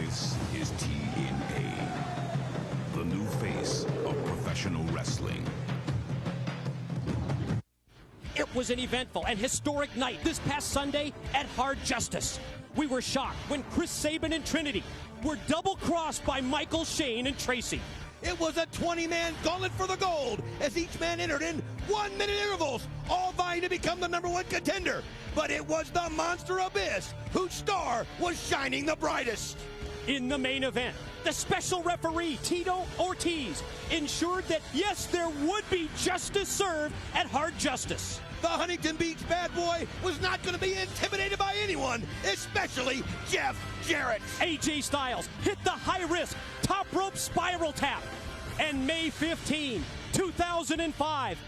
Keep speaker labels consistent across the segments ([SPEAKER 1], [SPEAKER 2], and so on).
[SPEAKER 1] This is TNA, the new face of professional wrestling.
[SPEAKER 2] It was an eventful and historic night this past Sunday at Hard Justice. We were shocked when Chris Sabin and Trinity were double-crossed by Michael, Shane, and Tracy.
[SPEAKER 3] It was a 20-man gauntlet for the gold as each man entered in 1-minute intervals, all vying to become the #1 contender. But it was the Monster Abyss whose star was shining the brightest.
[SPEAKER 2] In the main event, the special referee, Tito Ortiz, ensured that, yes, there would be justice served at Hard Justice.
[SPEAKER 3] The Huntington Beach bad boy was not going to be intimidated by anyone, especially Jeff Jarrett.
[SPEAKER 2] AJ Styles hit the high-risk top rope spiral tap. And May 15, 2005,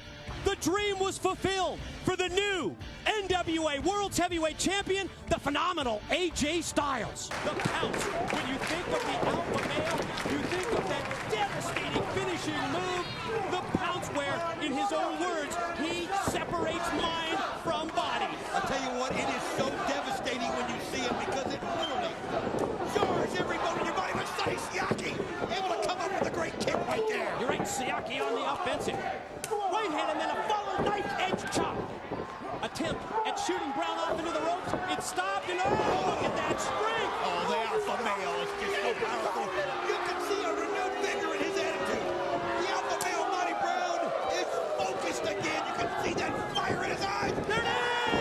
[SPEAKER 2] the dream was fulfilled for the new NWA World's Heavyweight Champion, the phenomenal AJ Styles. The pounce, when you think of the alpha male, you think of that devastating finishing move, the pounce where, in his own words, he separates mind from body.
[SPEAKER 3] I'll tell you what, it is so devastating when you see it because it literally jars every bone in your body. But Sonny Siaki able to come up with a great kick right there.
[SPEAKER 2] You're right, Siaki on the offensive. Right hand and then a follow knife edge chop. Attempt at shooting Brown off into the ropes. It stopped and oh, look at that strength.
[SPEAKER 3] Oh, the alpha male is just so powerful. You can see a renewed vigor in his attitude. The alpha male, Monty Brown, is focused again. You can see that fire in his eyes.
[SPEAKER 2] There it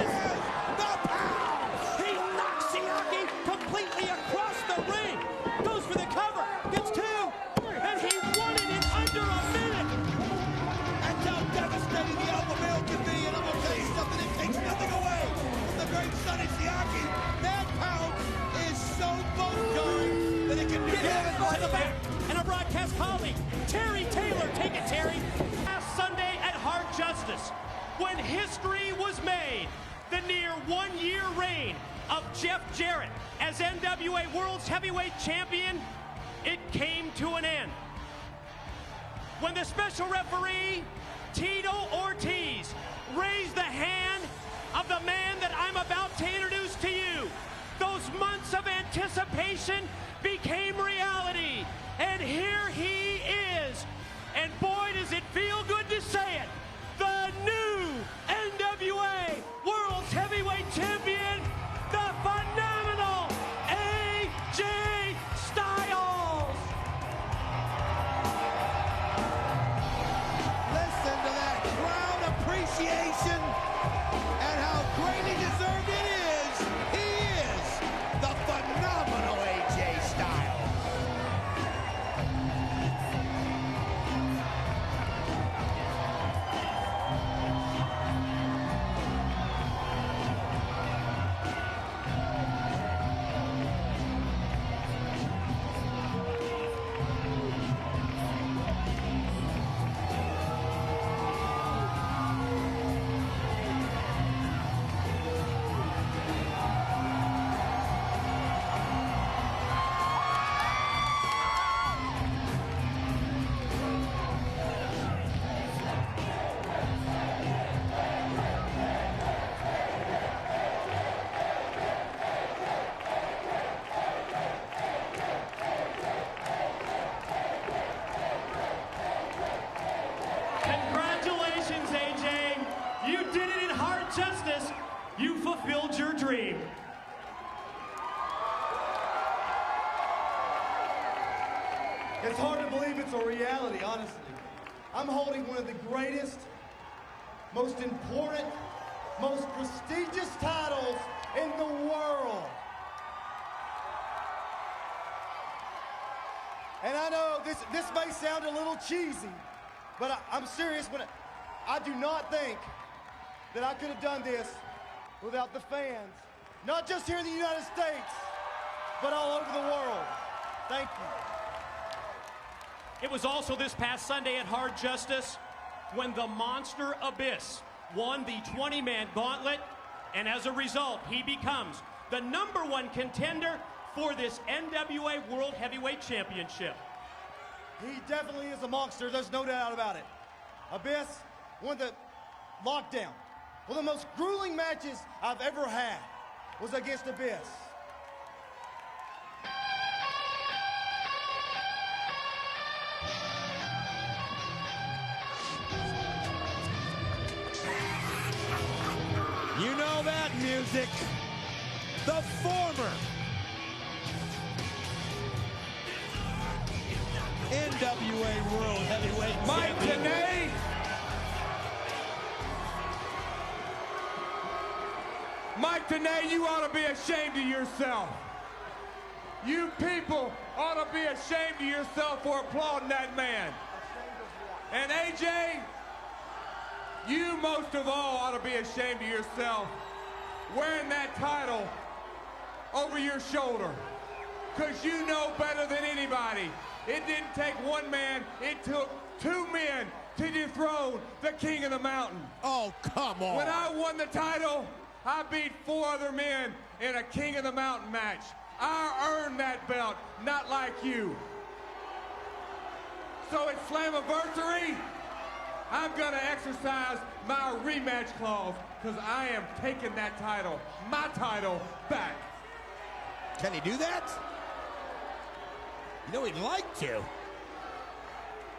[SPEAKER 2] is!
[SPEAKER 3] The pound!
[SPEAKER 2] He knocks Siaki completely across the ring. Goes for the cover. Gets two. And he won it in under a minute.
[SPEAKER 3] That's how devastating the alpha male can be. And I'm going to tell you something that takes nothing away from the great Sonny Siaki. That pound is so bone-jarring that it can do damage.
[SPEAKER 2] To the back. And a broadcast colleague, Terry Taylor. Take it, Terry. Last Sunday at Hard Justice, when history was made, the near one-year reign of Jeff Jarrett as NWA World's Heavyweight Champion, it came to an end. When the special referee, Tito Ortiz, raised the hand of the man that I'm about to introduce to you, those months of anticipation became reality. And here he is. And boy, does it feel good to say it. The new NWA World's Heavyweight Champion, the phenomenal AJ Styles.
[SPEAKER 3] Listen to that crowd appreciation and how greatly deserved it is. He is the phenomenal AJ Styles.
[SPEAKER 2] Congratulations, AJ. You did it in Hard Justice. You fulfilled your dream.
[SPEAKER 4] It's hard to believe it's a reality, honestly. I'm holding one of the greatest, most important, most prestigious titles in the world. And I know this may sound a little cheesy, but I'm serious when I do not think that I could have done this without the fans. Not just here in the United States, but all over the world. Thank you.
[SPEAKER 2] It was also this past Sunday at Hard Justice when the Monster Abyss won the 20-man gauntlet, and as a result, he becomes the #1 contender for this NWA World Heavyweight Championship.
[SPEAKER 4] He definitely is a monster, there's no doubt about it. Abyss won the lockdown. One of the most grueling matches I've ever had was against Abyss.
[SPEAKER 3] music, the former NWA World Heavyweight
[SPEAKER 5] Mike
[SPEAKER 3] Champion.
[SPEAKER 5] TNA. Mike TNA, you ought to be ashamed of yourself. You people ought to be ashamed of yourself for applauding that man. And AJ, you most of all ought to be ashamed of yourself wearing that title over your shoulder. Because you know better than anybody. It didn't take one man, it took two men to dethrone the King of the Mountain.
[SPEAKER 3] Oh, come on.
[SPEAKER 5] When I won the title, I beat 4 other men in a King of the Mountain match. I earned that belt, not like you. So at Slammiversary, I'm gonna exercise my rematch clause because I am taking that title, my title, back.
[SPEAKER 3] Can he do that? You know he'd like to.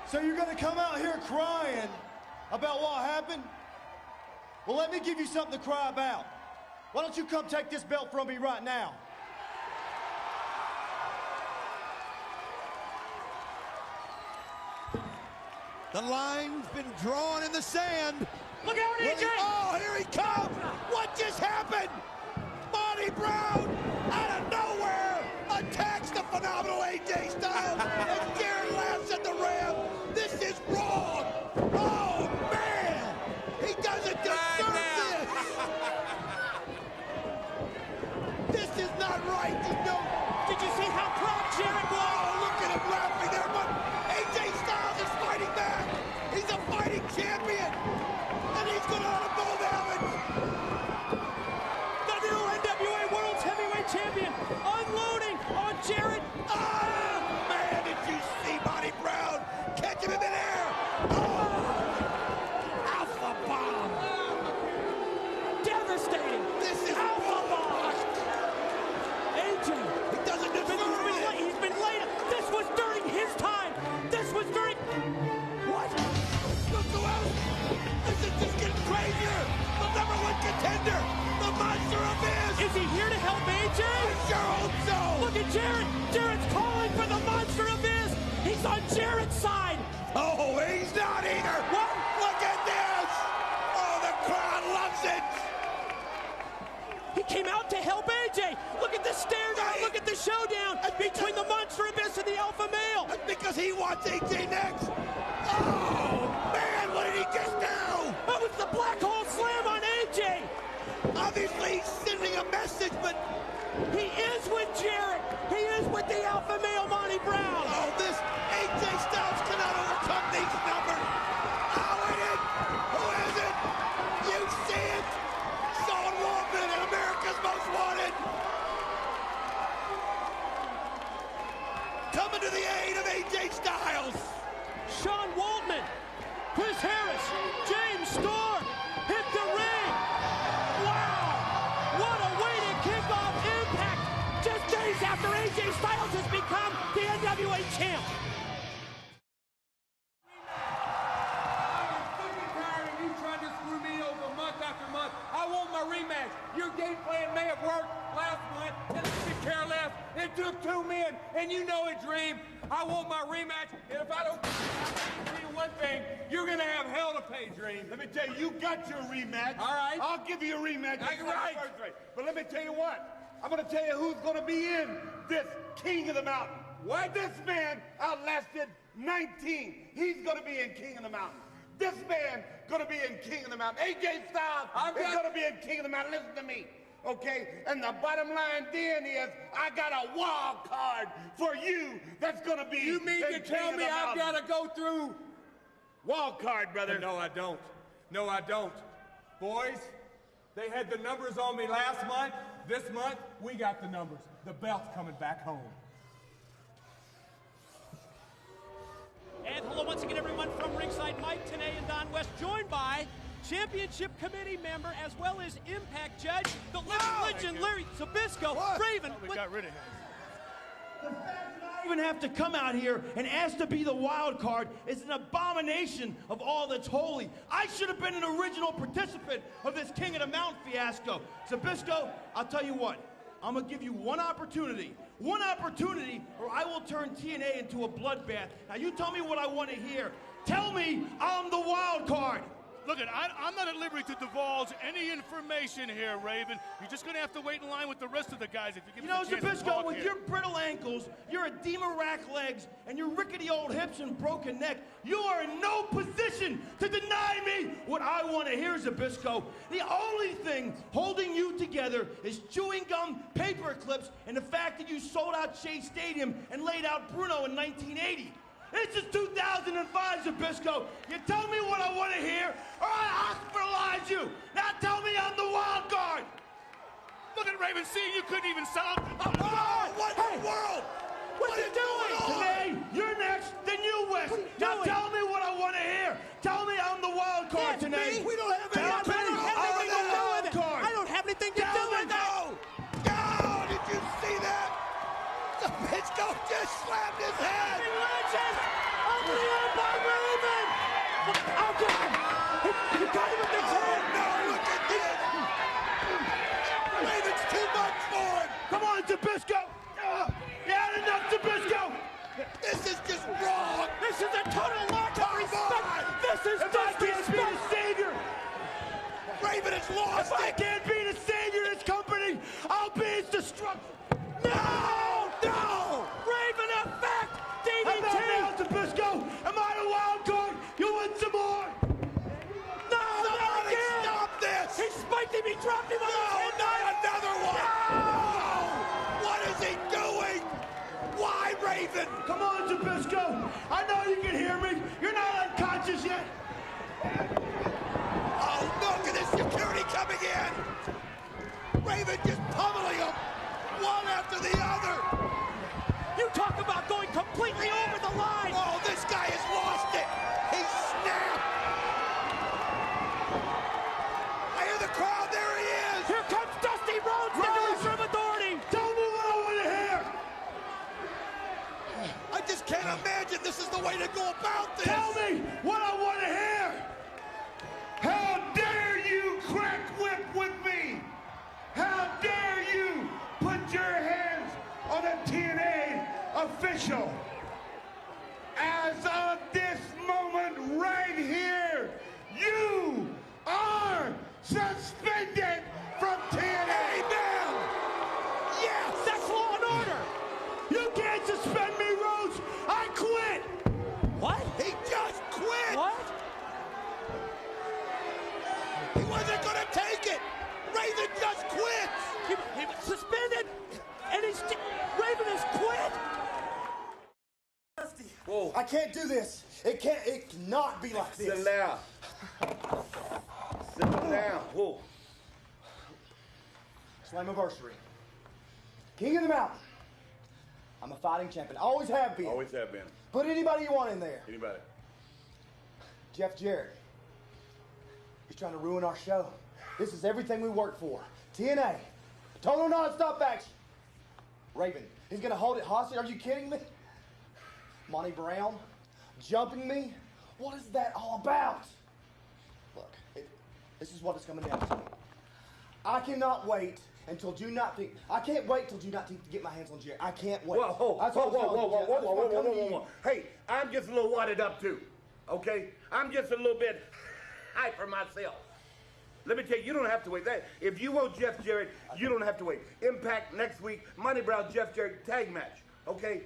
[SPEAKER 4] So you're gonna come out here crying about what happened? Well, let me give you something to cry about. Why don't you come take this belt from me right now?
[SPEAKER 3] The line's been drawn in the sand.
[SPEAKER 2] Look out, AJ!
[SPEAKER 3] Oh, here he comes! What just happened? Monty Brown, out of nowhere, attacks the phenomenal AJ Styles, and Jarrett laughs at the ramp. This is wrong! Oh, man! He doesn't deserve this! This is not right, you know.
[SPEAKER 2] Did you see how proud Jarrett was?
[SPEAKER 3] Oh, look at him laughing there, but AJ Styles is fighting back. He's a fighting champion, and he's going to unfold heaven.
[SPEAKER 2] The new NWA World's Heavyweight Champion unloading on Jarrett.
[SPEAKER 3] Oh, man, did you see Monty Brown catch him in midair? Oh, alpha bomb.
[SPEAKER 2] Devastating.
[SPEAKER 3] This is
[SPEAKER 2] Alpha bomb. AJ.
[SPEAKER 3] He doesn't deserve it.
[SPEAKER 2] He's been late. This was during his time. This was during... What?
[SPEAKER 3] Look who else. This is just getting crazier. The #1 contender, the Monster Abyss.
[SPEAKER 2] Is he here to help AJ?
[SPEAKER 3] I sure hope so.
[SPEAKER 2] Look at Jarrett. Jarrett's calling for the Monster Abyss. He's on Jarrett's side.
[SPEAKER 3] Oh, he's not either.
[SPEAKER 2] What?
[SPEAKER 3] Look at this. Oh, the crowd loves it.
[SPEAKER 2] He came out to help AJ. Look at the stare down. Look at the showdown between the Monster Abyss and the Alpha Male.
[SPEAKER 3] That's because he wants AJ next. Oh, man, what did he just do?
[SPEAKER 2] That was the black hole slam on AJ.
[SPEAKER 3] Obviously, he's sending a message, but
[SPEAKER 2] He is with Jarrett. He is with the Alpha Male, Monty Brown.
[SPEAKER 3] oh, this AJ Styles cannot overcome these numbers. Oh, it is. Who is it? You see it. Waltman, America's Most Wanted. Coming to the aid of AJ Styles.
[SPEAKER 2] Sean Waltman, Chris Harris, James Storr hit the ring. Wow, what a way to kick off Impact just days after AJ Styles has become the NWA champ.
[SPEAKER 5] You trying to screw me over month after month. I want my rematch. Your game plan may have worked last month, and I could care less. It took 2 men, and you know it, Dream. I want my rematch, and if I don't tell you one thing, you're gonna have hell to pay, Dream.
[SPEAKER 6] Let me tell you, you got your rematch.
[SPEAKER 5] All right.
[SPEAKER 6] I'll give you a rematch.
[SPEAKER 5] That's right.
[SPEAKER 6] But let me tell you what. I'm going to tell you who's going to be in this King of the Mountain.
[SPEAKER 5] What?
[SPEAKER 6] This man outlasted 19. He's going to be in King of the Mountain. This man going to be in King of the Mountain. AJ Styles is going to be in King of the Mountain. Listen to me. Okay? And the bottom line then is I got a wild card for you that's going to be
[SPEAKER 5] You mean to tell me I've got to go through?
[SPEAKER 6] wild card, brother.
[SPEAKER 5] No, I don't. No, I don't. Boys, they had the numbers on me last month. This month, we got the numbers. The belt's coming back home.
[SPEAKER 2] And hello once again, everyone, from ringside. Mike TNA and Don West, joined by Championship Committee member as well as Impact Judge, the living legend Larry Zbyszko.
[SPEAKER 3] What?
[SPEAKER 2] Raven.
[SPEAKER 6] We got rid of him.
[SPEAKER 4] The fans and I
[SPEAKER 3] Even have to come out here and ask to be the wild card is an abomination of all that's holy. I should have been an original participant of this King of the Mountain fiasco. Zbyszko, I'll tell you what, I'm gonna give you one opportunity, or I will turn TNA into a bloodbath. Now you tell me what I want to hear. Tell me I'm the wild card.
[SPEAKER 7] Look, I'm not at liberty to divulge any information here, Raven. You're just going to have to wait in line with the rest of the guys if you give me the chance to talk
[SPEAKER 3] Zbyszko, with
[SPEAKER 7] here.
[SPEAKER 3] your brittle ankles, your edema rack legs, and your rickety old hips and broken neck, you are in no position to deny me what I want to hear, Zbyszko. The only thing holding you together is chewing gum, paper clips, and the fact that you sold out Shea Stadium and laid out Bruno in 1980. This is 2005, Zbyszko. You tell me what I want to hear, or I hospitalize you. Now tell me I'm the wild card.
[SPEAKER 7] Look at Raven, seeing you couldn't even sell out.
[SPEAKER 3] Oh, what in the world? What are you doing? Today, you're next, then you West. Now tell me what I want to hear. Tell me I'm the wild card today. We don't have anything to do with it. I don't have anything to do with it. No, did you see that? Zbyszko just slammed his head. By Raven. Oh, God. He got him in the head. No, look at this. Raven's too much for him. Come on, Zbyszko. You had enough, Zbyszko. This is just wrong. This is a total lack of respect. This is disrespect. If I can't be the savior, Raven has lost. If I can't be the savior of this company, I'll be its destruction. No! Raven effect! DDT! How about now, Zbyszko? Am I the wild card? You want some more? No! Somebody stop this! He spiked him! He dropped him on his head! No, not another one! No! What is he doing? Why, Raven? Come on, Zbyszko! I know you can hear me! You're not unconscious yet! Oh, look at this security coming in! Raven just pummeling him! One after the other! You talk about going completely over the line! Oh, this guy has lost it! He snapped! I hear the crowd, there he is! Here comes Dusty Rhodes, Nicholas from Authority! Tell me what I want to hear! I just can't imagine this is the way to go about this! Tell me what I want to hear!
[SPEAKER 6] How dare you crack whip with me? How dare you put your hands on a TNA official? As of this moment right here, you are suspended from TNA.
[SPEAKER 3] Amen! Yes! That's law and order! You can't suspend me, Rhodes! I quit! What? He just quit! What? He wasn't gonna take it! Raven just quit! He was suspended, and Raven has quit!
[SPEAKER 4] Whoa. I can't do this. It cannot be like this.
[SPEAKER 6] Sit down. Sit down. Whoa.
[SPEAKER 4] Slammiversary. King of the Mountain. I'm a fighting champion. Always have been.
[SPEAKER 6] Always have been.
[SPEAKER 4] Put anybody you want in there.
[SPEAKER 6] Anybody.
[SPEAKER 4] Jeff Jarrett. He's trying to ruin our show. This is everything we worked for. TNA. Total non-stop action. Raven. He's going to hold it hostage. Are you kidding me? Monty Brown. Jumping me. What is that all about? Look, this is what it's coming down to. I cannot wait until June 19th. I can't wait till June 19th to get my hands on Jarrett. I can't wait.
[SPEAKER 6] Whoa. Hey, I'm just a little wadded up too, okay? I'm just a little bit hyper myself. Let me tell you, you don't have to wait. If you want Jeff Jarrett, you don't have to wait. Impact next week, Monty Brown, Jeff Jarrett tag match, okay?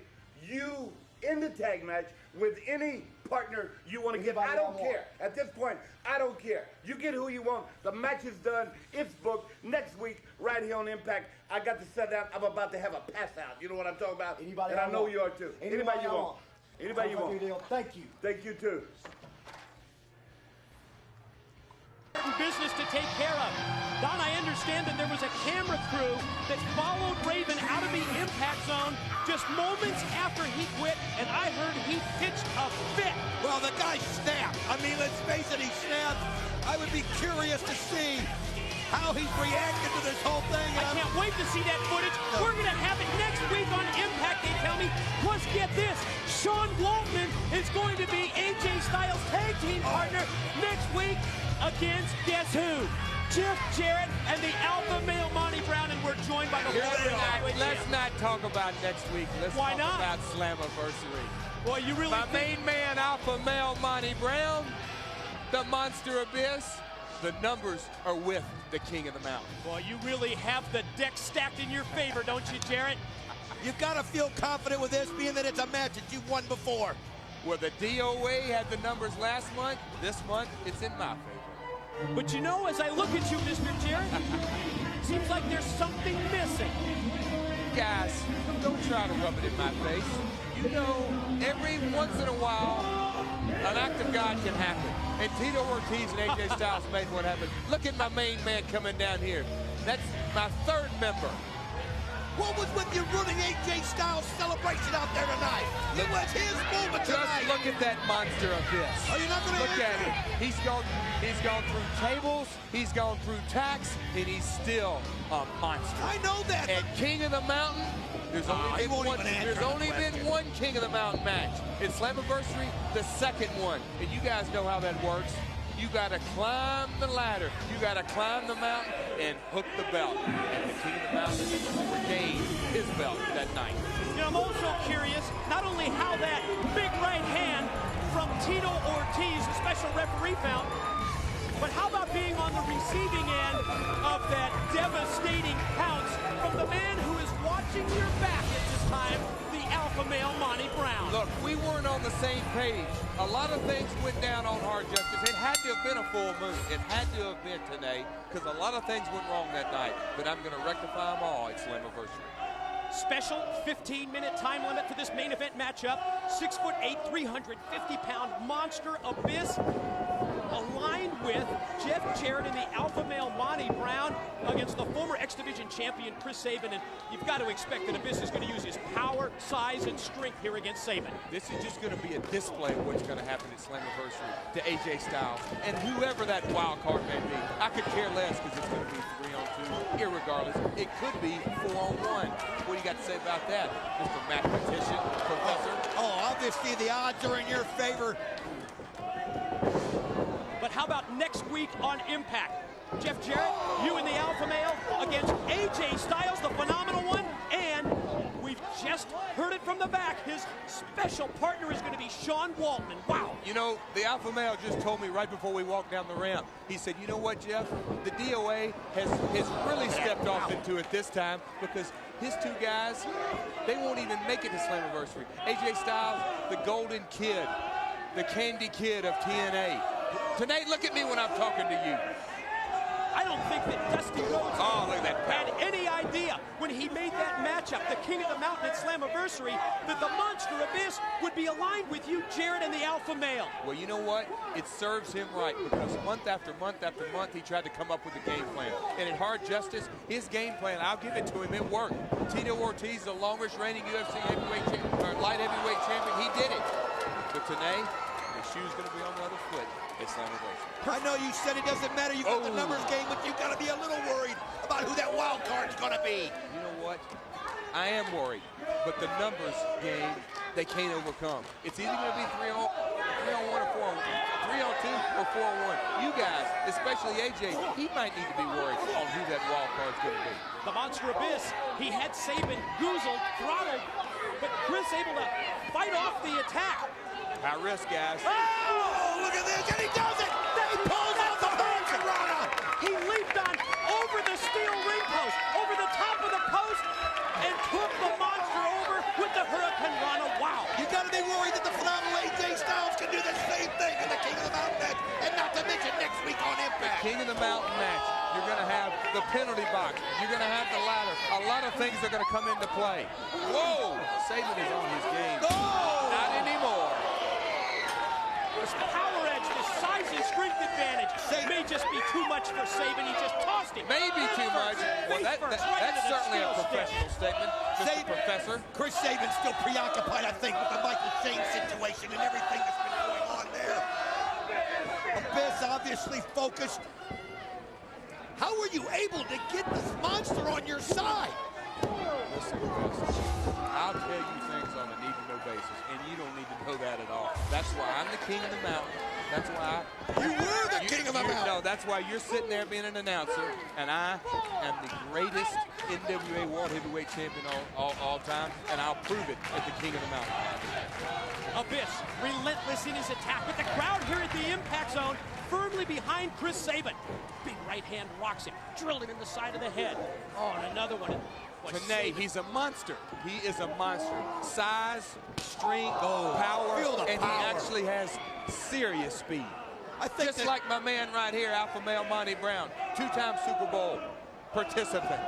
[SPEAKER 6] You in the tag match with any partner you want to get. I don't care. At this point, I don't care. You get who you want. The match is done. It's booked. Next week, right here on Impact, I got to sit down. I'm about to have a pass out. You know what I'm talking about?
[SPEAKER 4] Anybody
[SPEAKER 6] and I know you are too. Anybody you want. Anybody you want.
[SPEAKER 4] Thank you.
[SPEAKER 6] Thank you too.
[SPEAKER 2] Business to take care of. Don, I understand that there was a camera crew that followed Raven out of the impact zone just moments after he quit, and I heard he pitched a fit.
[SPEAKER 3] Well, the guy snapped. I mean, let's face it, he snapped. I would be curious to see how he's reacted to this whole thing.
[SPEAKER 2] I can't wait to see that footage. We're going to have it next week on Impact, they tell me. Plus, get this. Sean Waltman is going to be AJ Styles' tag team partner next week against guess who? Jeff Jarrett and the Alpha Male Monty Brown, and we're joined by the
[SPEAKER 5] Let's not talk about next week. Let's talk about Slammiversary.
[SPEAKER 2] Well, you really
[SPEAKER 5] My main man, Alpha Male Monty Brown, the Monster Abyss. The numbers are with the King of the Mountain.
[SPEAKER 2] Well, you really have the deck stacked in your favor, don't you, Jarrett?
[SPEAKER 3] You've got to feel confident with this, being that it's a match that you've won before.
[SPEAKER 5] Where the DOA had the numbers last month, this month, it's in my favor.
[SPEAKER 2] But you know, as I look at you, Mr. Jarrett, seems like there's something missing.
[SPEAKER 5] Guys, don't try to rub it in my face. You know, every once in a while, an act of God can happen. And Tito Ortiz and AJ Styles made one happen. Look at my main man coming down here. That's my third member.
[SPEAKER 3] What was with you ruining AJ Styles' celebration out there tonight? It was his moment tonight.
[SPEAKER 5] Just look at that Monster Abyss.
[SPEAKER 3] Are you not going to
[SPEAKER 5] look at him? He's gone through tables, he's gone through tax, and he's still a monster.
[SPEAKER 3] I know that.
[SPEAKER 5] And King of the Mountain, there's only been one King of the Mountain match. It's Slammiversary, the second one. And you guys know how that works. You got to climb the ladder. You got to climb the mountain and hook the belt. And the King of the Mountain regained his belt that night.
[SPEAKER 2] You know, I'm also curious, not only how that big right hand from Tito Ortiz, the special referee, found, but how about being on the receiving end of that devastating pounce from the man who is watching your back at this time, the Alpha Male Monty Brown.
[SPEAKER 5] Look, we weren't on the same page. A lot of things went down on Hard Justice. It had to have been a full moon. It had to have been today, because a lot of things went wrong that night. But I'm going to rectify them all at Slammiversary.
[SPEAKER 2] Special 15-minute time limit for this main event matchup. 6'8", 350-pound Monster Abyss, aligned with Jeff Jarrett and the Alpha Male Monty Brown against the former X Division champion Chris Sabin. And you've got to expect that Abyss is going to use his power, size, and strength here against Sabin.
[SPEAKER 5] This is just going to be a display of what's going to happen at Slammiversary to AJ Styles and whoever that wild card may be. I could care less, because it's going to be 3-on-2, irregardless. It could be 4-on-1. What do you got to say about that, Mr. Mathematician, Professor?
[SPEAKER 3] Oh, obviously the odds are in your favor.
[SPEAKER 2] But how about next week on Impact? Jeff Jarrett, you and the Alpha Male against AJ Styles, the phenomenal one, and we've just heard it from the back. His special partner is going to be Sean Waltman. Wow.
[SPEAKER 5] You know, the Alpha Male just told me right before we walked down the ramp, he said, you know what, Jeff? The DOA has really stepped off into it this time, because his two guys, they won't even make it to Slammiversary. AJ Styles, the Golden Kid, the Candy Kid of TNA. Tonight, look at me when I'm talking to you.
[SPEAKER 2] I don't think that Dusty Rhodes had any idea when he made that matchup, the King of the Mountain at Slammiversary, that the Monster Abyss would be aligned with you, Jarrett, and the Alpha Male.
[SPEAKER 5] Well, you know what? It serves him right, because month after month after month, he tried to come up with a game plan. And in Hard Justice, his game plan, I'll give it to him, it worked. Tito Ortiz, the longest reigning UFC light heavyweight champion, he did it. But today, the shoe's going to be on the other foot. It's Slammiversary.
[SPEAKER 3] I know you said it doesn't matter. You got the numbers game, but you got to be a little worried about who that wild card's going to be.
[SPEAKER 5] You know what? I am worried, but the numbers game, they can't overcome. It's either going to be 3-on-1 or 4-on-1, 3-on-2 or 4-on-1. You guys, especially AJ, he might need to be worried on who that wild card's going to be.
[SPEAKER 2] The Monster Abyss, he had Sabin goozled, throttled, but Chris able to fight off the attack.
[SPEAKER 5] High risk, guys.
[SPEAKER 3] Oh, look at this, and he does it! He pulls out the Hurricane.
[SPEAKER 2] He leaped on over the steel ring post, over the top of the post, and took the monster over with the Hurricane Rana. Wow.
[SPEAKER 3] You got to be worried that the phenomenal AJ Styles can do the same thing in the King of the Mountain match, and not to mention next week on Impact.
[SPEAKER 5] King of the Mountain match. You're going to have the penalty box. You're going to have the ladder. A lot of things are going to come into play. Whoa! Sabin is on his game.
[SPEAKER 3] Oh!
[SPEAKER 5] Not anymore.
[SPEAKER 2] This power edge, this size and strength advantage may just be too much for Sabin. He just tossed him.
[SPEAKER 5] Maybe too much. Well, that's certainly a professional statement, Mr. Professor.
[SPEAKER 3] Chris Sabin's still preoccupied, I think, with the Michael Shane situation and everything that's been going on there. Abyss obviously focused. How were you able to get this monster on your side?
[SPEAKER 5] Listen, Chris, I'll tell you things on a need-to-know That's why I'm the king of the mountain. That's why
[SPEAKER 3] You were the king of the mountain.
[SPEAKER 5] No, that's why you're sitting there being an announcer, and I am the greatest NWA World Heavyweight Champion all time, and I'll prove it at the king of the mountain.
[SPEAKER 2] Abyss, relentless in his attack, with the crowd here at the impact zone firmly behind Chris Sabin. Big right hand rocks him, drilled him in the side of the head. Oh, and another one.
[SPEAKER 5] Tenay, he's a monster. He is a monster. Size, strength, power, and he actually has serious speed.
[SPEAKER 3] I think
[SPEAKER 5] just like my man right here, Alpha Male Monty Brown, two-time Super Bowl participant.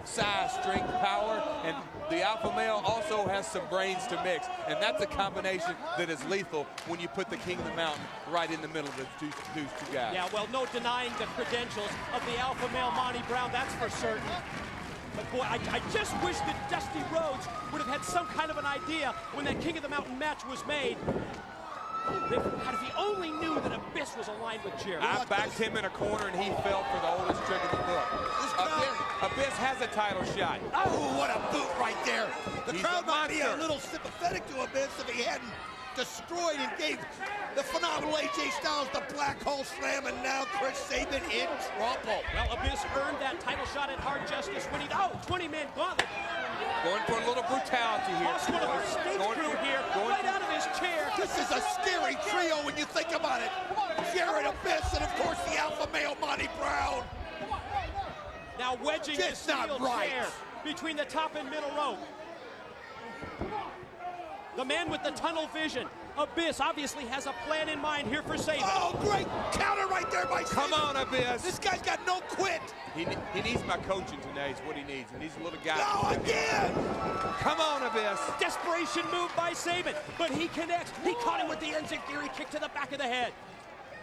[SPEAKER 5] Size, strength, power, and the Alpha Male also has some brains to mix, and that's a combination that is lethal when you put the king of the mountain right in the middle of those two guys.
[SPEAKER 2] Yeah, well, no denying the credentials of the Alpha Male Monty Brown, that's for certain. But boy, I just wish that Dusty Rhodes would have had some kind of an idea when that King of the Mountain match was made. If he only knew that Abyss was aligned with Jarrett.
[SPEAKER 5] I backed him in a corner and he fell for the oldest trick in the book. Abyss has a title shot.
[SPEAKER 3] Oh, what a boot right there. The crowd might be a little sympathetic to Abyss if he hadn't destroyed and gave the phenomenal AJ Styles the Black Hole Slam, and now Chris Sabin in trouble.
[SPEAKER 2] Well, Abyss earned that title shot at Hard Justice when he, 20-man gauntlet.
[SPEAKER 5] Going for a little brutality here.
[SPEAKER 2] Lost one of our stage crew here, right out of his chair.
[SPEAKER 3] This is a scary trio when you think about it. Jarrett, Abyss, and of course the Alpha Male Monty Brown.
[SPEAKER 2] Now wedging the steel chair between the top and middle rope. The man with the tunnel vision, Abyss, obviously has a plan in mind here for Sabin.
[SPEAKER 3] Oh, great counter right there by Sabin.
[SPEAKER 5] Come on, Abyss.
[SPEAKER 3] This guy's got no quit.
[SPEAKER 5] He needs my coaching today is what he needs. He needs a little guy.
[SPEAKER 3] No, again.
[SPEAKER 5] Come on, Abyss.
[SPEAKER 2] Desperation move by Sabin, but he connects. He caught him with the Enziguri kick to the back of the head.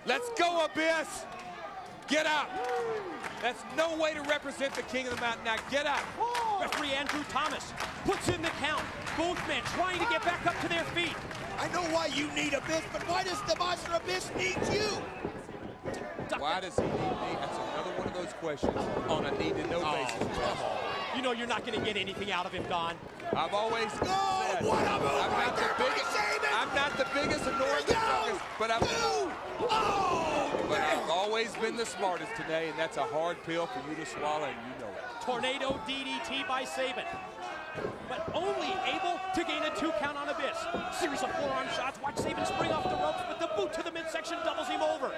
[SPEAKER 5] Let's go, Abyss. Get up. That's no way to represent the King of the Mountain. Now get up.
[SPEAKER 2] Referee Andrew Thomas puts in the count. Both men trying to get back up to their feet.
[SPEAKER 3] I know why you need Abyss, but why does the Monster Abyss need you?
[SPEAKER 5] Why does he need me? That's another one of those questions on a need-to-know basis.
[SPEAKER 2] Come on. You know you're not going to get anything out of him, Don.
[SPEAKER 5] I've always said,
[SPEAKER 3] what a move
[SPEAKER 5] I'm not the biggest and nor the strongest, but I've always been the smartest today, and that's a hard pill for you to swallow, and you know it.
[SPEAKER 2] Tornado DDT by Sabin, but only able to gain a 2 count on Abyss. Series of forearm shots. Watch Sabin spring off the ropes, but the boot to the midsection doubles him over.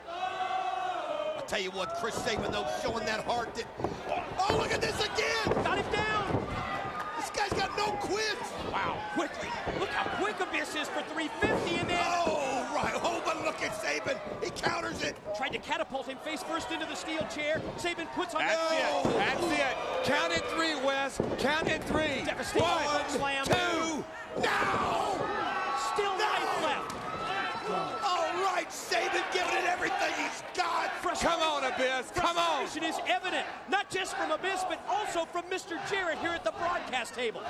[SPEAKER 3] I'll tell you what, Chris Sabin, though, showing that heart. Oh, look at this again!
[SPEAKER 2] Got him down!
[SPEAKER 3] This guy's got no quit!
[SPEAKER 2] Wow, quickly. Look how quick Abyss is for 350, and then...
[SPEAKER 3] Oh, right. Oh, but look at Sabin. He counters it.
[SPEAKER 2] Tried to catapult him face first into the steel chair. Sabin puts on the...
[SPEAKER 5] That's it. Count it 3, Wes. Count it 3.
[SPEAKER 2] Devastating slam.
[SPEAKER 3] 2. Now!
[SPEAKER 2] Still life left.
[SPEAKER 3] All right, Sabin giving it everything he's got.
[SPEAKER 5] Come on, Abyss. Come on.
[SPEAKER 2] Frustration is evident, not just from Abyss, but also from Mr. Jarrett here at the broadcast table.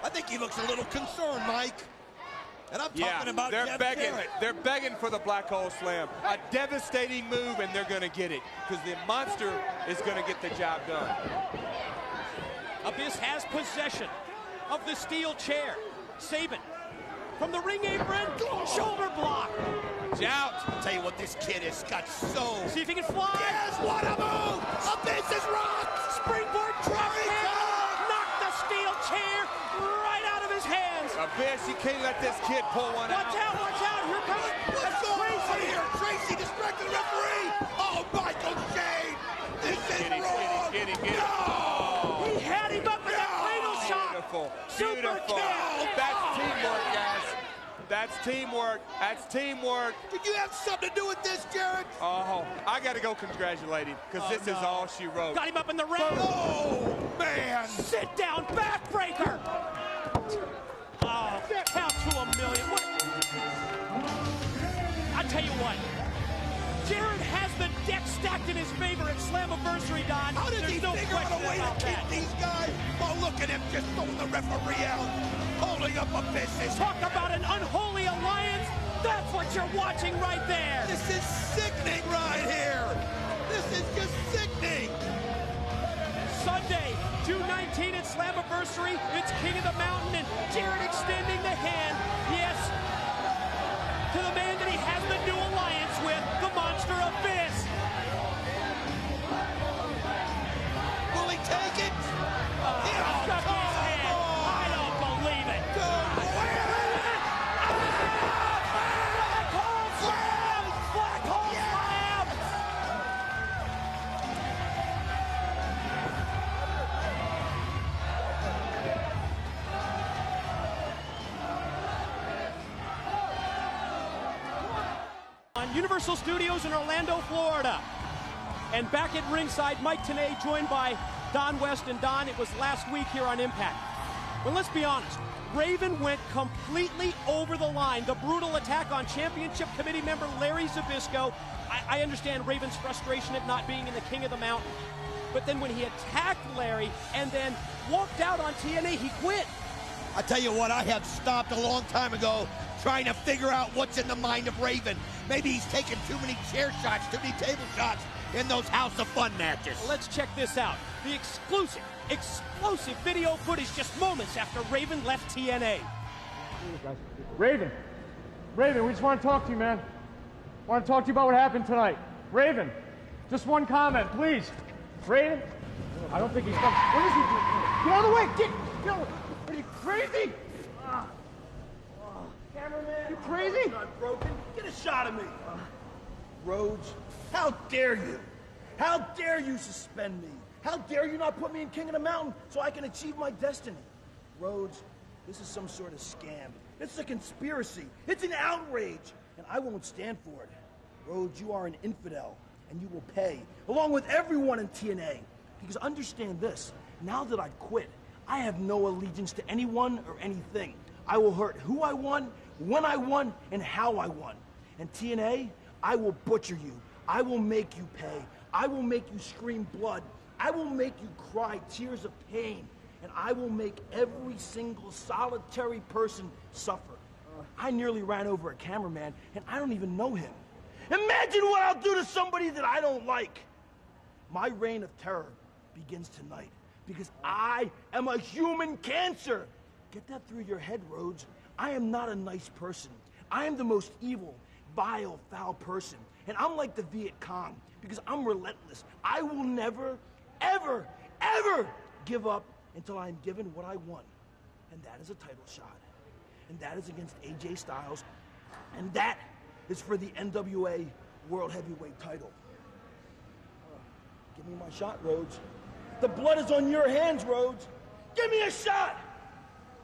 [SPEAKER 3] I think he looks a little concerned, Mike. And I'm talking about
[SPEAKER 5] they're
[SPEAKER 3] Jeff
[SPEAKER 5] begging.
[SPEAKER 3] Jarrett.
[SPEAKER 5] They're begging for the Black Hole Slam. A devastating move, and they're going to get it because the monster is going to get the job done.
[SPEAKER 2] Abyss has possession of the steel chair. Sabin from the ring apron, shoulder block.
[SPEAKER 5] Watch out.
[SPEAKER 3] I'll tell you what, this kid has got so...
[SPEAKER 2] See if he can fly.
[SPEAKER 3] Yes, what a move! Abyss is rocked!
[SPEAKER 2] Springboard drop kick. Knocked the steel chair right out of his hands.
[SPEAKER 5] Abyss, you can't let this kid pull one out.
[SPEAKER 2] Watch out, watch out. Here comes...
[SPEAKER 3] What's going on here? Tracy distracted the referee. Oh, Michael Shane. This is wrong.
[SPEAKER 5] Get him.
[SPEAKER 3] No.
[SPEAKER 2] He had him up in that fatal shot.
[SPEAKER 5] Beautiful.
[SPEAKER 2] Super kill.
[SPEAKER 5] That's teamwork, guys. That's teamwork. That's teamwork.
[SPEAKER 3] Did you have something to do with this, Jarrett?
[SPEAKER 5] Oh, I got to go congratulate him because this is all she wrote.
[SPEAKER 2] Got him up in the ring.
[SPEAKER 3] Oh, man.
[SPEAKER 2] Sit down, backbreaker. Oh, count to a million. What? I tell you what, Jarrett has the deck stacked in his favor at Slammiversary, Don.
[SPEAKER 3] How did he
[SPEAKER 2] There's no
[SPEAKER 3] figure out
[SPEAKER 2] question
[SPEAKER 3] a way
[SPEAKER 2] about
[SPEAKER 3] to keep
[SPEAKER 2] that.
[SPEAKER 3] these guys? Oh, look at him just throwing the referee out, holding up a business.
[SPEAKER 2] Talk about an unholy alliance. That's what you're watching right there.
[SPEAKER 3] This is sickening right here. This is just sickening.
[SPEAKER 2] Sunday, June 19 at Slammiversary. It's King of the Mountain and Jarrett extending the hand. Yes, from Universal Studios in Orlando, Florida. And back at ringside, Mike Tenay joined by Don West. And Don, it was last week here on Impact. But let's be honest, Raven went completely over the line. The brutal attack on Championship Committee member Larry Zbyszko. I understand Raven's frustration at not being in the King of the Mountain. But then when he attacked Larry and then walked out on TNA, he quit.
[SPEAKER 3] I tell you what, I have stopped a long time ago trying to figure out what's in the mind of Raven. Maybe he's taking too many chair shots, too many table shots in those House of Fun matches.
[SPEAKER 2] Let's check this out. The explosive video footage just moments after Raven left TNA.
[SPEAKER 8] Raven, we just want to talk to you, man. Want to talk to you about what happened tonight. Raven, just one comment, please. Raven, I don't think he's coming. What is he doing? Get out of the way! Get out of the way! Are you crazy? Cameraman, you crazy?
[SPEAKER 9] Not broken. Get a shot of me. Rhodes, how dare you? How dare you suspend me? How dare you not put me in King of the Mountain so I can achieve my destiny? Rhodes, this is some sort of scam. It's a conspiracy. It's an outrage, and I won't stand for it. Rhodes, you are an infidel, and you will pay, along with everyone in TNA. Because understand this, now that I quit, I have no allegiance to anyone or anything. I will hurt who I won, when I won, and how I won. And TNA, I will butcher you. I will make you pay. I will make you scream blood. I will make you cry tears of pain. And I will make every single solitary person suffer. I nearly ran over a cameraman, and I don't even know him. Imagine what I'll do to somebody that I don't like. My reign of terror begins tonight because I am a human cancer. Get that through your head, Rhodes. I am not a nice person. I am the most evil, vile, foul person. And I'm like the Viet Cong because I'm relentless. I will never, ever, ever give up until I'm given what I want. And that is a title shot. And that is against AJ Styles. And that is for the NWA World Heavyweight title. Give me my shot, Rhodes. The blood is on your hands, Rhodes. Give me a shot!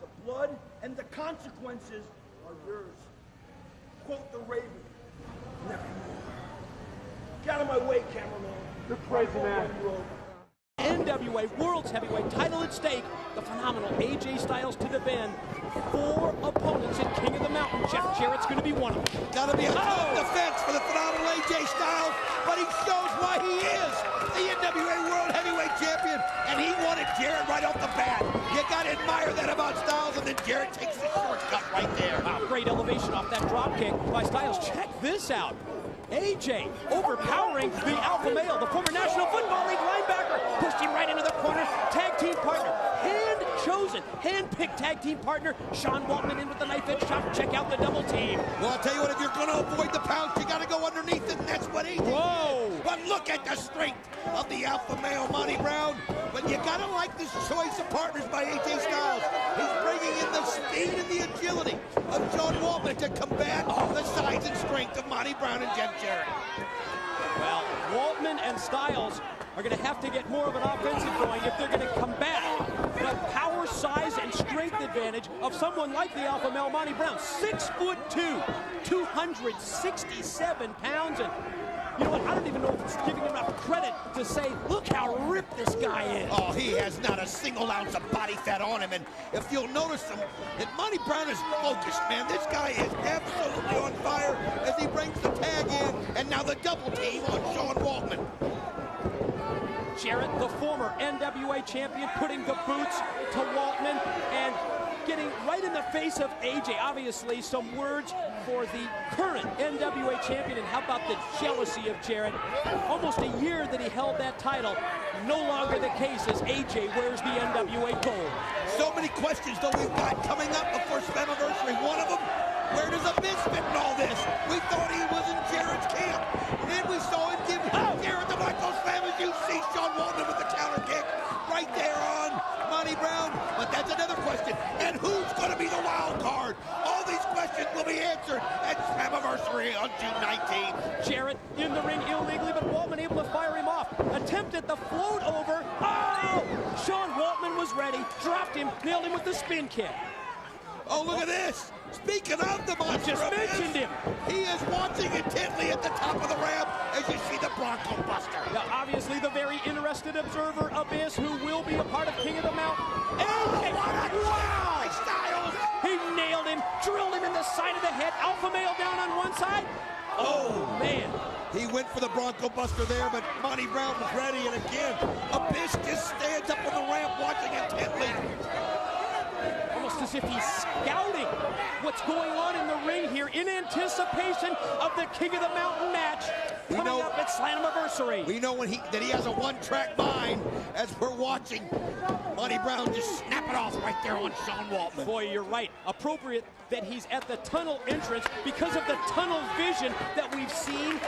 [SPEAKER 9] The blood and the consequences are yours. Quote the Raven, nevermore. Get out of my way, cameraman.
[SPEAKER 8] You're crazy, man.
[SPEAKER 2] NWA World's Heavyweight title at stake. The phenomenal AJ Styles to defend 4 opponents in King of the Mountain. Jeff Jarrett's going to be one of them.
[SPEAKER 3] Got to be a tough defense for the phenomenal AJ Styles, but he shows why he is the NWA World Heavyweight Champion, and he wanted Jarrett right off the bat. You got to admire that about Styles, and then Jarrett takes the shortcut right there.
[SPEAKER 2] Wow, great elevation off that drop kick by Styles. Check this out. AJ overpowering the alpha male, the former National Football League linebacker, pushed him right into the corner. Tag team partner, hand-chosen, hand-picked tag team partner, Sean Waltman in with the knife edge shot. Check out the double team.
[SPEAKER 3] Well, I'll tell you what, if you're going to avoid the pounce, you got to go underneath it, and that's what he did.
[SPEAKER 2] Whoa!
[SPEAKER 3] But look at the strength of the alpha male, Monty Brown. But you got to like this choice of partners by AJ Styles. He's bringing in the speed and the agility of Sean Waltman to combat the size and strength of Monty Brown and Jeff Jarrett.
[SPEAKER 2] Well, Waltman and Styles are going to have to get more of an offensive going if they're going to combat the power, size, and strength advantage of someone like the alpha male Monty Brown. 6'2", 267 pounds, and you know what? I don't even know if it's giving him enough credit to say, look how ripped this guy is.
[SPEAKER 3] Oh, he has not a single ounce of body fat on him, and if you'll notice him, that Monty Brown is focused, man. This guy is absolutely on fire as he brings the tag in, and now the double team on Sean Waltman.
[SPEAKER 2] Jarrett, the former NWA champion, putting the boots to Waltman and getting right in the face of AJ. Obviously, some words for the current NWA champion, and how about the jealousy of Jarrett? Almost a year that he held that title, no longer the case as AJ wears the NWA gold.
[SPEAKER 3] So many questions, though, we've got coming up before Slammiversary. One of them, where does Abyss fit in all this? We thought he was in Jarrett's camp. Then we saw him give Jarrett the Michael Slam, as you see Sean Waltman with the counter kick right there on Monty Brown. But that's another question. And who's going to be the wild card? All these questions will be answered at Slammiversary on June 19th.
[SPEAKER 2] Jarrett in the ring illegally, but Waltman able to fire him off. Attempted the float over. Oh! Sean Waltman was ready, dropped him, nailed him with the spin kick.
[SPEAKER 3] Oh, look at this. Speaking of the monster,
[SPEAKER 2] just mentioned him.
[SPEAKER 3] He is watching intently at the top of the ramp as you see the Bronco Buster.
[SPEAKER 2] Now, obviously, the very interested observer, Abyss, who will be a part of King of the Mountain.
[SPEAKER 3] Wow! Styles!
[SPEAKER 2] He nailed him, drilled him in the side of the head. Alpha male down on one side. Oh, man.
[SPEAKER 3] He went for the Bronco Buster there, but Monty Brown was ready, and again, Abyss just stands up on the ramp watching intently.
[SPEAKER 2] Almost as if he's scouting what's going on in the ring here in anticipation of the King of the Mountain match coming up at Slammiversary.
[SPEAKER 3] We know that he has a one-track mind as we're watching Monty Brown just snap it off right there on Sean Waltman.
[SPEAKER 2] Boy, you're right. Appropriate that he's at the tunnel entrance because of the tunnel vision that we've seen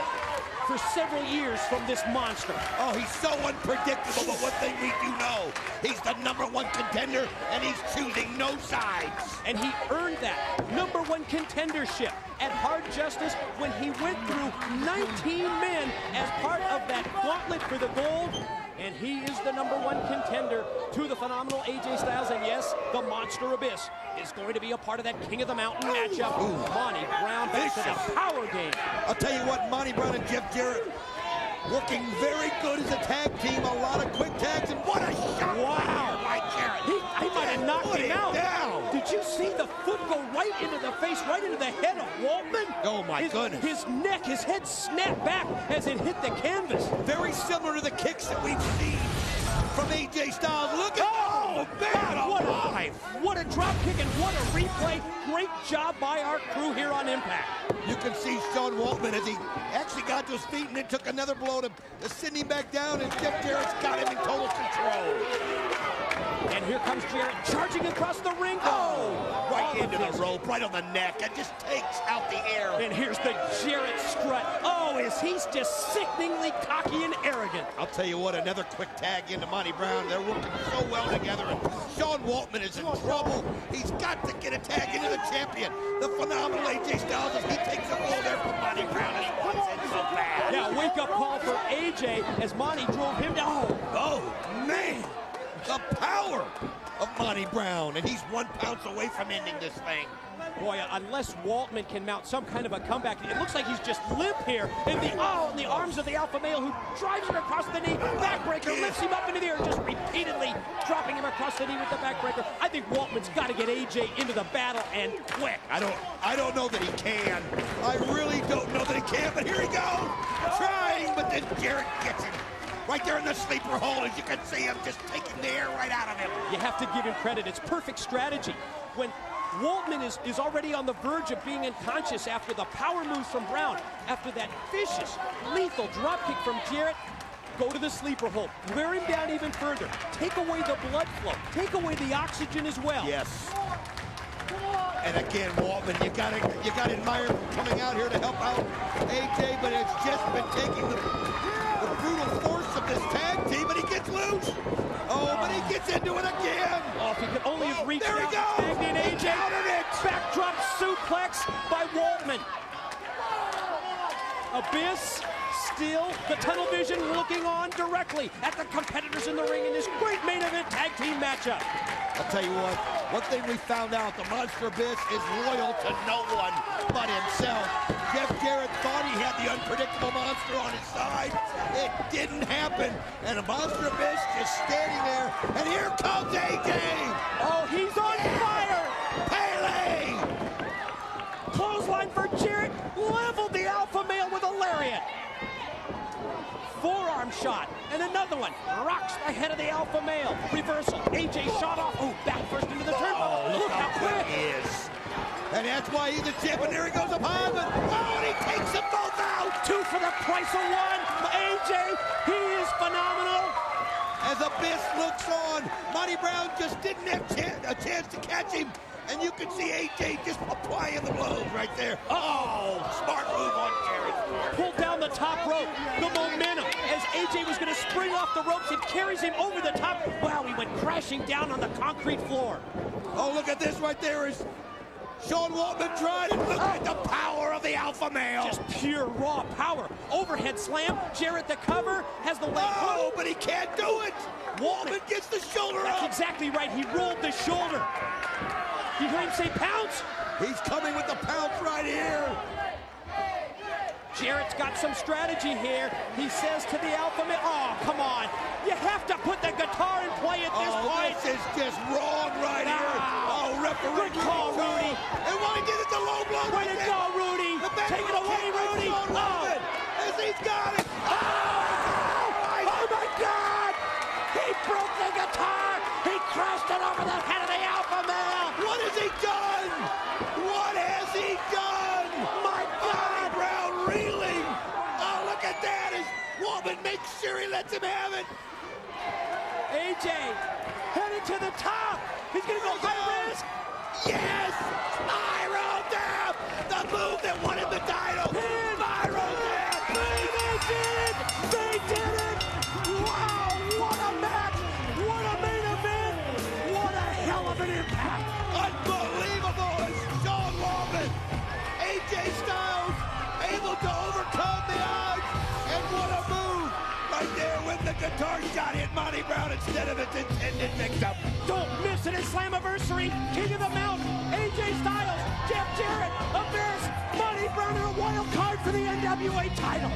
[SPEAKER 2] for several years from this monster.
[SPEAKER 3] Oh, he's so unpredictable, but one thing we do know, he's the #1 contender, and he's choosing no sides.
[SPEAKER 2] And he earned that #1 contendership at Hard Justice when he went through 19 men as part of that gauntlet for the gold. And he is the #1 contender to the phenomenal AJ Styles. And yes, the Monster Abyss is going to be a part of that King of the Mountain matchup. Monty Brown back to the power game.
[SPEAKER 3] I'll tell you what, Monty Brown and Jeff Jarrett working very good as a tag team. A lot of quick tags, and what a shot!
[SPEAKER 2] Wow!
[SPEAKER 3] By Jarrett.
[SPEAKER 2] He might have knocked him out.
[SPEAKER 3] Down.
[SPEAKER 2] Did you see the foot go right into the face, right into the head of Waltman?
[SPEAKER 3] Oh my goodness.
[SPEAKER 2] His neck, his head snapped back as it hit the canvas.
[SPEAKER 3] Very similar to the kicks that we've seen from AJ Styles. Look at
[SPEAKER 2] what a drop kick and what a replay. Great job by our crew here on Impact.
[SPEAKER 3] You can see Sean Waltman as he actually got to his feet and then took another blow to send him back down, and Jeff Jarrett's got him in total control.
[SPEAKER 2] And here comes Jarrett charging across the ring.
[SPEAKER 3] Right into the rope, right on the neck, and just takes out the air.
[SPEAKER 2] And here's the Jarrett strut. Oh, he's just sickeningly cocky and arrogant.
[SPEAKER 3] I'll tell you what, another quick tag into Monty Brown. They're working so well together, and Sean Waltman is in trouble. He's got to get a tag into the champion, the phenomenal AJ Styles, as he takes a roll there from Monty Brown, and he wants it so bad.
[SPEAKER 2] Yeah, wake-up call for AJ as Monty drove him down.
[SPEAKER 3] Oh, man. The power of Monty Brown, and he's 1 pounce away from ending this thing.
[SPEAKER 2] Boy, unless Waltman can mount some kind of a comeback, it looks like he's just limp here in the arms of the alpha male, who drives him across the knee, backbreaker, lifts him up into the air, just repeatedly dropping him across the knee with the backbreaker. I think Waltman's got to get AJ into the battle, and quick.
[SPEAKER 3] I don't know that he can. I really don't know that he can, but here he goes, trying, but then Jarrett gets him. Right there in the sleeper hole, as you can see him just taking the air right out of him.
[SPEAKER 2] You have to give him credit. It's perfect strategy. When Waltman is already on the verge of being unconscious after the power moves from Brown, after that vicious, lethal dropkick from Jarrett, go to the sleeper hole. Wear him down even further. Take away the blood flow. Take away the oxygen as well.
[SPEAKER 3] Yes. And again, Waltman, you gotta admire him coming out here to help out AJ, but it's just been taking the brutal force of this tag team, and he gets loose. Oh, but he gets into it again.
[SPEAKER 2] Oh, if he could only have reached
[SPEAKER 3] there
[SPEAKER 2] out
[SPEAKER 3] he goes.
[SPEAKER 2] and AJ. Backdrop suplex by Waltman. Abyss still, the tunnel vision, looking on directly at the competitors in the ring in this great main event tag team matchup.
[SPEAKER 3] I'll tell you what, one thing we found out, the Monster Abyss is loyal to no one but himself. Jeff Jarrett thought he had the unpredictable monster on his side. It didn't happen, and the Monster Abyss just standing there, and here comes AJ!
[SPEAKER 2] Oh, he's on fire!
[SPEAKER 3] Pele!
[SPEAKER 2] Clothesline for Jarrett, leveled the alpha male with a lariat. Forearm shot, and another one. Rocks the head of the alpha male. Reversal. AJ shot off. Oh, back first into the turnbuckle.
[SPEAKER 3] Look how quick he is. And that's why he's a champ, and there he goes up high, but and he takes them both out.
[SPEAKER 2] 2 for the price of 1. AJ, he is phenomenal.
[SPEAKER 3] As Abyss looks on, Monty Brown just didn't have a chance to catch him. And you can see AJ just applying the blows right there. Oh, smart move on Jarrett.
[SPEAKER 2] Pulled down the top rope. The momentum as AJ was going to spring off the ropes. It carries him over the top. Wow, he went crashing down on the concrete floor.
[SPEAKER 3] Oh, look at this right there. Is Sean Waltman tried, and look at the power of the alpha male.
[SPEAKER 2] Just pure raw power. Overhead slam. Jarrett the cover. Has the leg hook.
[SPEAKER 3] Oh, but he can't do it. Waltman gets the shoulder up.
[SPEAKER 2] That's exactly right. He rolled the shoulder. You hear him say pounce?
[SPEAKER 3] He's coming with the pounce right here.
[SPEAKER 2] Jarrett's got some strategy here. He says to the Alpha Male, oh, come on. You have to put the guitar in play at this point.
[SPEAKER 3] This is just wrong right here. Oh, referee.
[SPEAKER 2] Good call, Rudy.
[SPEAKER 3] And why did it the low blow?
[SPEAKER 2] Way to go, Rudy. Take it away, Rudy. Oh,
[SPEAKER 3] as he's got it.
[SPEAKER 2] Oh, my God. He broke the guitar. He crashed it over the head of the Alpha Male.
[SPEAKER 3] What has he done? What has he done?
[SPEAKER 2] My God.
[SPEAKER 3] Brown reeling. Oh, look at that. As Waltman makes sure he lets him have it.
[SPEAKER 2] AJ headed to the top. He's going to go high risk.
[SPEAKER 3] Yes. Spiral down. The move that won him the title. Spiral down.
[SPEAKER 2] They did it. They did it. Wow. What a match. What a main event. What a hell of an impact.
[SPEAKER 3] Unbelievable as Sean Waltman, AJ Styles able to overcome the odds, and what a move right there when the guitar shot hit Monty Brown instead of its intended victim.
[SPEAKER 2] Don't miss it at Slammiversary. King of the Mountain, AJ Styles, Jarrett, Abyss, Monty Brown, and a wild card for the NWA title.